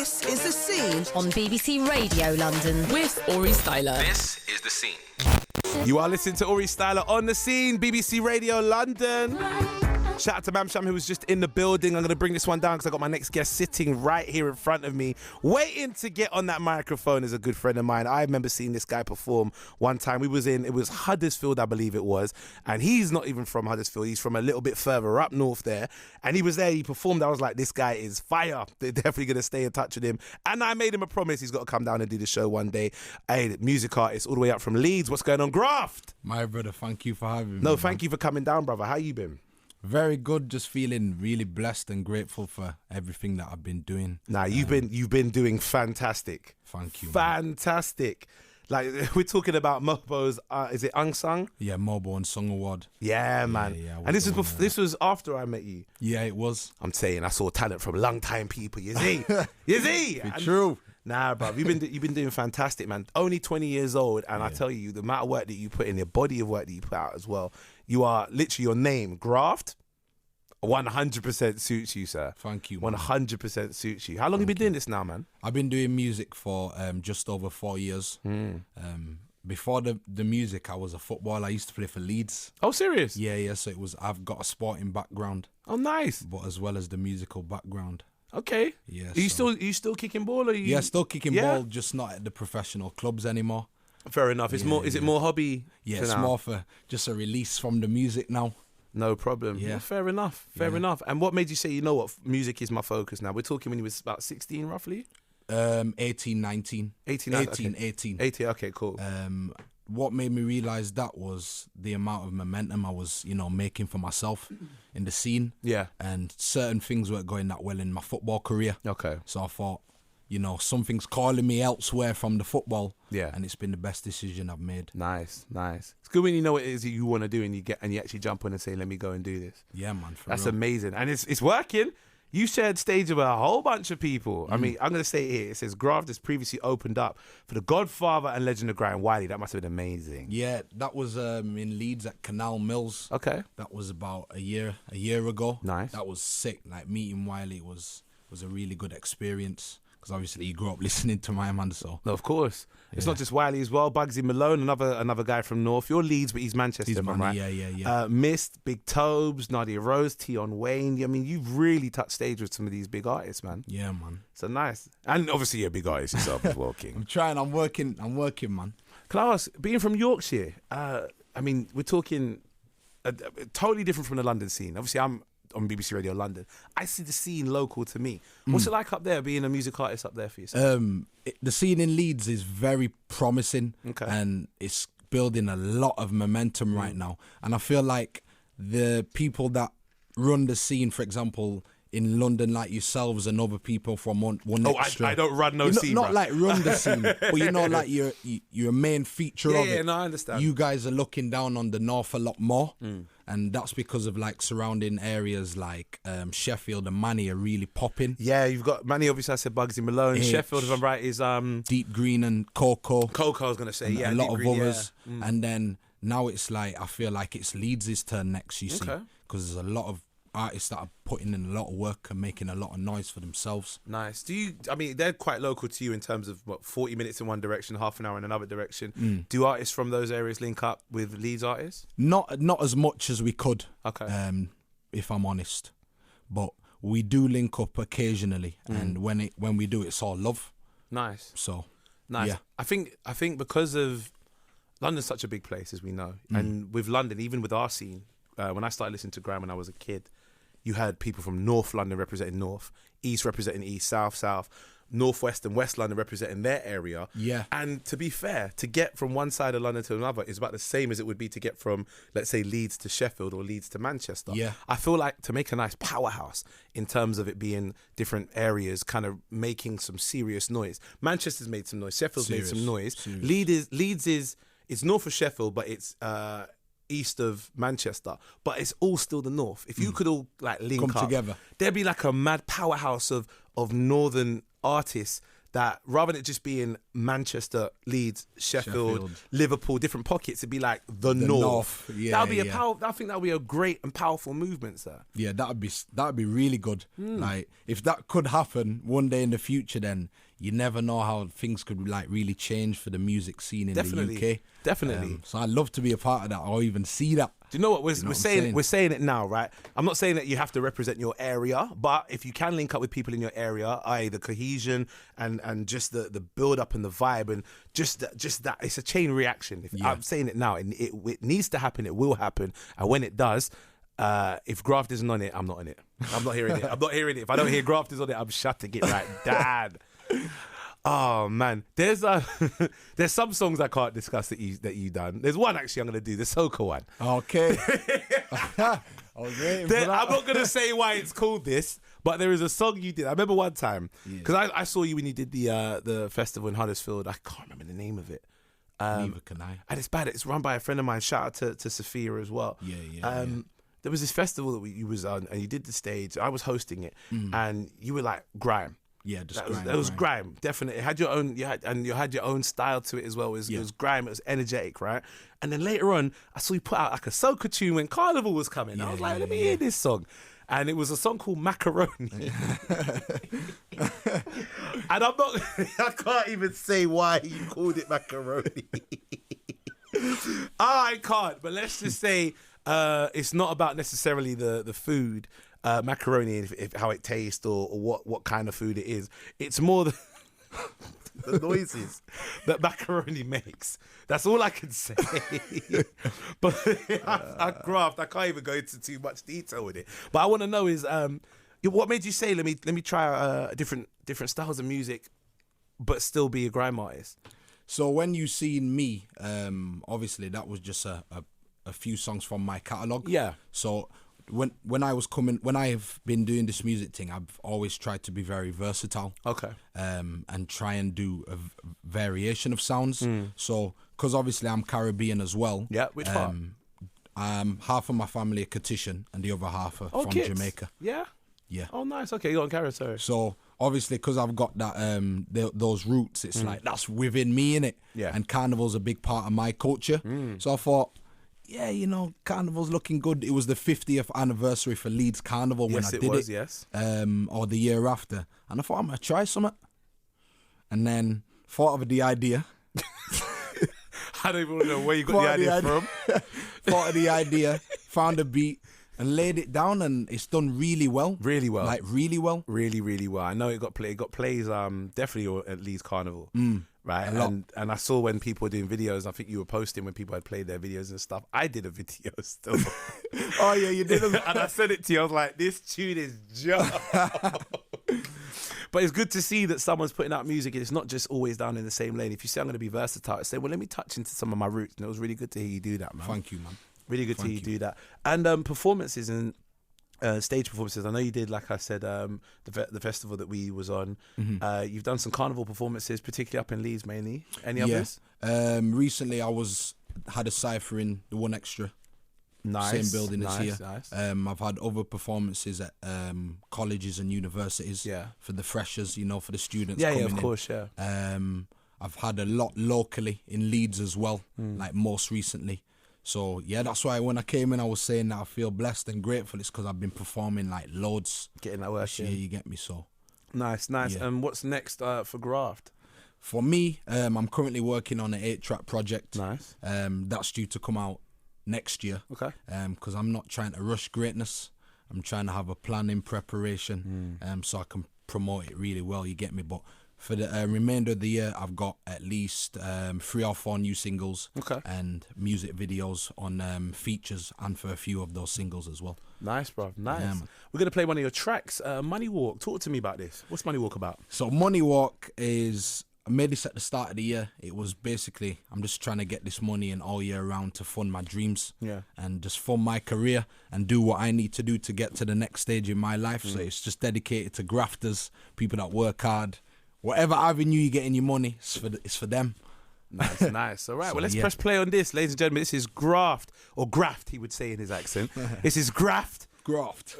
This is The Scene on BBC Radio London with Aurie Styla. This is The Scene. You are listening to Aurie Styla on The Scene, BBC Radio London. Shout out to Mam Sham, who was just in the building. I'm going to bring this one down because I got my next guest sitting right here in front of me, waiting to get on that microphone. Is a good friend of mine. I remember seeing this guy perform one time. It was Huddersfield, I believe it was, and he's not even from Huddersfield. He's from a little bit further up north there, and he was there. He performed. I was like, this guy is fire. They're definitely going to stay in touch with him, and I made him a promise. He's got to come down and do the show one day. Hey, music artist all the way up from Leeds. What's going on, Graft? My brother, thank you for having me. No, thank you for coming down, brother. How you been? Very good, just feeling really blessed and grateful for everything that I've been doing. Nah, you've been doing fantastic. Thank you. Fantastic. Like, we're talking about Mobo's, is it Unsung? Yeah, Mobo and Song Award. Yeah, man. Yeah, and this was after I met you. Yeah, it was. I'm saying I saw talent from long time people, you see? You see? True. Nah, bro, you've been doing fantastic, man. Only 20 years old, and I tell you, the amount of work that you put in, the body of work that you put out as well, you are literally, your name, Graft, 100% suits you, sir. Thank you, 100% suits you. How long have you been doing this now, man? I've been doing music for just over 4 years. Before the music, I was a footballer. I used to play for Leeds. Oh, serious? Yeah. So I've got a sporting background. Oh, nice. But as well as the musical background. Okay. Yeah. Are you still kicking ball? Or Yeah, still kicking ball, just not at the professional clubs anymore. Fair enough. It's more. Is it more hobby? Yeah, it's more for just a release from the music now. No problem. Yeah. Well, fair enough. Fair enough. And what made you say, you know what, music is my focus now? We're talking when you was about 16, roughly? 18, 19. 18, okay. 18. 18, okay, cool. What made me realise that was the amount of momentum I was, making for myself in the scene. Yeah. And certain things weren't going that well in my football career. Okay. So I thought, something's calling me elsewhere from the football. Yeah. And it's been the best decision I've made. Nice. It's good when you know what it is that you want to do and you actually jump on and say, let me go and do this. Yeah, man. That's real. amazing. And it's working. You shared stage with a whole bunch of people. I mean, I'm going to say it here. It says Graft has previously opened up for the Godfather and Legend of Graham Wiley. That must have been amazing. Yeah, that was in Leeds at Canal Mills. Okay. That was about a year ago. Nice. That was sick. Like, meeting Wiley was a really good experience. Because obviously you grew up listening to my man, so. No, of course. It's not just Wiley as well. Bugsy Malone, another guy from North. You're Leeds, but he's Manchester, He's right? Yeah. Mist, Big Tobes, Nadia Rose, Tion Wayne. I mean, you've really touched stage with some of these big artists, man. Yeah, man. So nice. And obviously you're a big artist yourself as well, King. I'm trying. I'm working, man. Can I ask, being from Yorkshire, I mean, we're talking totally different from the London scene. Obviously, I'm on BBC Radio London. I see the scene local to me. What's it like up there, being a music artist up there for yourself? The scene in Leeds is very promising. Okay. And it's building a lot of momentum right now. And I feel like the people that run the scene, for example, in London, like yourselves and other people from one extra. I don't run no scene, not bro. like run the scene, but like you're a main feature of it. Yeah, no, I understand. You guys are looking down on the north a lot more, and that's because of like surrounding areas like Sheffield and Manny are really popping. Yeah, you've got Manny. Obviously, I said Bugsy Malone. Sheffield, if I'm right, is Deep Green and Coco. Coco, I was gonna say, and yeah, a lot Deep of Green, others, yeah. and then now it's like I feel like it's Leeds' turn next. You see, because there's a lot of artists that are putting in a lot of work and making a lot of noise for themselves. Nice. They're quite local to you in terms of 40 minutes in one direction, half an hour in another direction. Do artists from those areas link up with Leeds artists? Not as much as we could. Okay. If I'm honest, but we do link up occasionally, and when we do, it's all love. Nice. So nice. Yeah. I think because of London's such a big place, as we know, and with London, even with our scene, when I started listening to Graham when I was a kid, you had people from North London representing North, East representing East, South, Northwest and West London representing their area. Yeah. And to be fair, to get from one side of London to another is about the same as it would be to get from, let's say, Leeds to Sheffield or Leeds to Manchester. Yeah. I feel like to make a nice powerhouse in terms of it being different areas, kind of making some serious noise. Manchester's made some noise. Sheffield's made some noise. Leeds is north of Sheffield, but it's east of Manchester, but it's all still the north. If you could all like link come up together, there'd be like a mad powerhouse of northern artists that rather than it just being Manchester, Leeds, Sheffield, Liverpool, different pockets, it'd be like the North. Yeah, that would be I think that would be a great and powerful movement, sir. Yeah, that would be really good. Like if that could happen one day in the future, then you never know how things could like really change for the music scene in the UK. Definitely. So I'd love to be a part of that or even see that. Do you know what we're saying? We're saying it now, right? I'm not saying that you have to represent your area, but if you can link up with people in your area, i.e. the cohesion and just the build up and the vibe and just that, it's a chain reaction. I'm saying it now, and it needs to happen. It will happen, and when it does, if Graft isn't on it, I'm not on it. I'm not hearing it. I'm not hearing it. If I don't hear Graft is on it, I'm shutting it right down. Oh man, there's some songs I can't discuss that you done. There's one actually I'm gonna do, the soca one. Okay. I was waiting for that. I'm not gonna say why it's called this, but there is a song you did. I remember one time because I saw you when you did the festival in Huddersfield. I can't remember the name of it. Neither can I. And it's bad. It's run by a friend of mine. Shout out to Sophia as well. Yeah. There was this festival that you was on, and you did the stage. I was hosting it, and you were like grime. Yeah, it was grime, definitely. It had your own, you had your own style to it as well. It was grime. It was energetic, right? And then later on, I saw you put out like a soca tune when Carnival was coming. I was like, let me hear this song, and it was a song called Macaroni. And I can't even say why you called it Macaroni. I can't, but let's just say it's not about necessarily the food. Macaroni, if how it tastes or what kind of food it is. It's more the noises that macaroni makes. That's all I can say. But Graft, I can't even go into too much detail with it. But I want to know is what made you say let me try different styles of music, but still be a grime artist. So when you seen me, obviously that was just a few songs from my catalogue. Yeah. So when I've been doing this music thing, I've always tried to be very versatile. Okay. And try and do a variation of sounds. So, because obviously I'm Caribbean as well. Yeah, which part? Half of my family are Catition and the other half are from Jamaica. Yeah? Yeah. Oh, nice. Okay, you got on carry, sorry. So, obviously, because I've got that those roots, it's like, that's within me, innit? Yeah. And Carnival's a big part of my culture. So I thought, yeah, Carnival's looking good. It was the 50th anniversary for Leeds Carnival when I did it. Yes. Or the year after. And I thought, I'm going to try something. And then thought of the idea. I don't even know where you got the idea from. Thought of the idea, found a beat, and laid it down, and it's done really well. Really well. Like, really well. Really, really well. I know it got plays definitely at Leeds Carnival. Right, and I saw when people were doing videos, I think you were posting when people had played their videos and stuff. I did a video still. Oh yeah, you did. And I sent it to you. I was like, this tune is just. But it's good to see that someone's putting out music and it's not just always down in the same lane. If you say I'm going to be versatile, say, well, let me touch into some of my roots. And it was really good to hear you do that, man. Thank you, man. Really good to hear you do that. And performances and stage performances. I know you did, like I said, the festival that we was on. You've done some carnival performances, particularly up in Leeds, mainly. Any others? Recently, I had a cypher in the One Extra. Nice. Same building as here. Nice. I've had other performances at colleges and universities. Yeah. For the freshers, for the students. Yeah, coming of course, in. Yeah. I've had a lot locally in Leeds as well, like most recently. So, yeah, that's why when I came in, I was saying that I feel blessed and grateful. It's because I've been performing, like, loads. Getting that work, yeah, you get me, so. Nice. Yeah. And what's next for Graft? For me, I'm currently working on an 8-track project. Nice. That's due to come out next year. Okay. Because I'm not trying to rush greatness. I'm trying to have a plan in preparation so I can promote it really well, you get me? But for the remainder of the year, I've got at least 3 or 4 new singles and music videos on features and for a few of those singles as well. Nice, bro. Nice. Yeah, we're going to play one of your tracks, Money Walk. Talk to me about this. What's Money Walk about? So Money Walk is... I made this at the start of the year. It was basically, I'm just trying to get this money in all year round to fund my dreams and just fund my career and do what I need to do to get to the next stage in my life. So it's just dedicated to grafters, people that work hard. Whatever avenue you get in your money, it's for them. Nice. All right, well, let's press play on this. Ladies and gentlemen, this is Graft, or Graft, he would say in his accent. This is Graft Graft.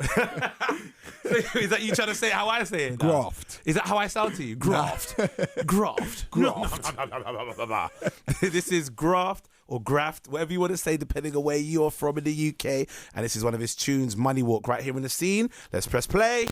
Is that you trying to say how I say it? Graft. Is that how I sound to you? Graft. Graft. Graft. This is Graft or Graft, whatever you want to say, depending on where you're from in the UK. And this is one of his tunes, Money Walk, right here in the scene. Let's press play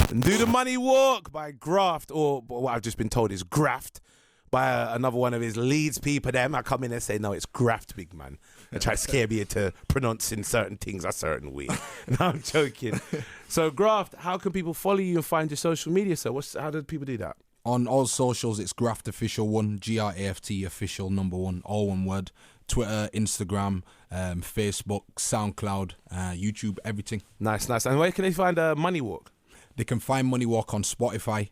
and do the Money Walk by Graft, or what I've just been told is Graft, by another one of his Leeds people. Them, I come in and say, no, it's Graft, big man. And try to scare me into pronouncing certain things a certain way. No, I'm joking. So, Graft, how can people follow you and find your social media? So, how do people do that? On all socials, it's Graft Official 1, GRAFT Official #1, all one word. Twitter, Instagram, Facebook, SoundCloud, YouTube, everything. Nice. And where can they find Money Walk? They can find Money Walk on Spotify.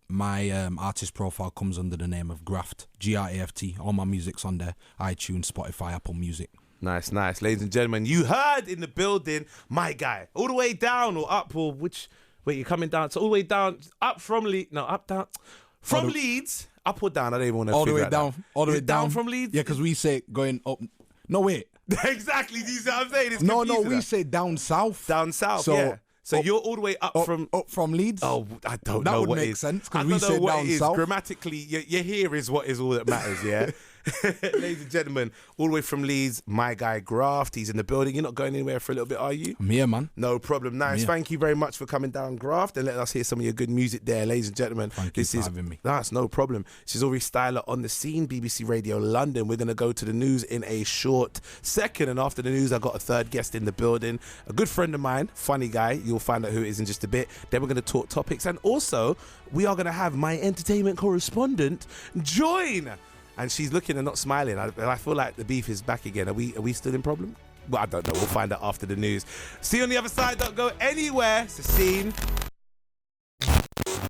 My artist profile comes under the name of Graft, GRAFT. All my music's on there. iTunes, Spotify, Apple Music. Nice. Ladies and gentlemen, you heard in the building, my guy. All the way down or up, or which... Wait, you're coming down. So all the way down, up from Leeds. No, up, down. From Leeds, up or down? I don't even want to all the figure way it down. out. All the way down from Leeds? Yeah, because we say going up. No, wait. Exactly. Do you see what I'm saying? It's no, confusing we us. say down south. Down south, So, yeah. So you're all the way up from Leeds. Oh, I don't that know would what make is. sense I because don't we know say what down it is. south. Grammatically, your here is what is all that matters, yeah? Ladies and gentlemen, all the way from Leeds, my guy Graft. He's in the building. You're not going anywhere for a little bit, are you? I'm here, man. No problem. Nice. Yeah. Thank you very much for coming down, Graft, and letting us hear some of your good music there, ladies and gentlemen. Thank you for having me. That's no problem. This is Aurie Styla on the scene, BBC Radio London. We're going to go to the news in a short second, and after the news, I got a third guest in the building, a good friend of mine, funny guy. You'll find out who it is in just a bit. Then we're going to talk topics, and also we are going to have my entertainment correspondent join. And she's looking and not smiling. I feel like the beef is back again. Are we still in problem? Well, I don't know. We'll find out after the news. See you on the other side. Don't go anywhere. It's the scene.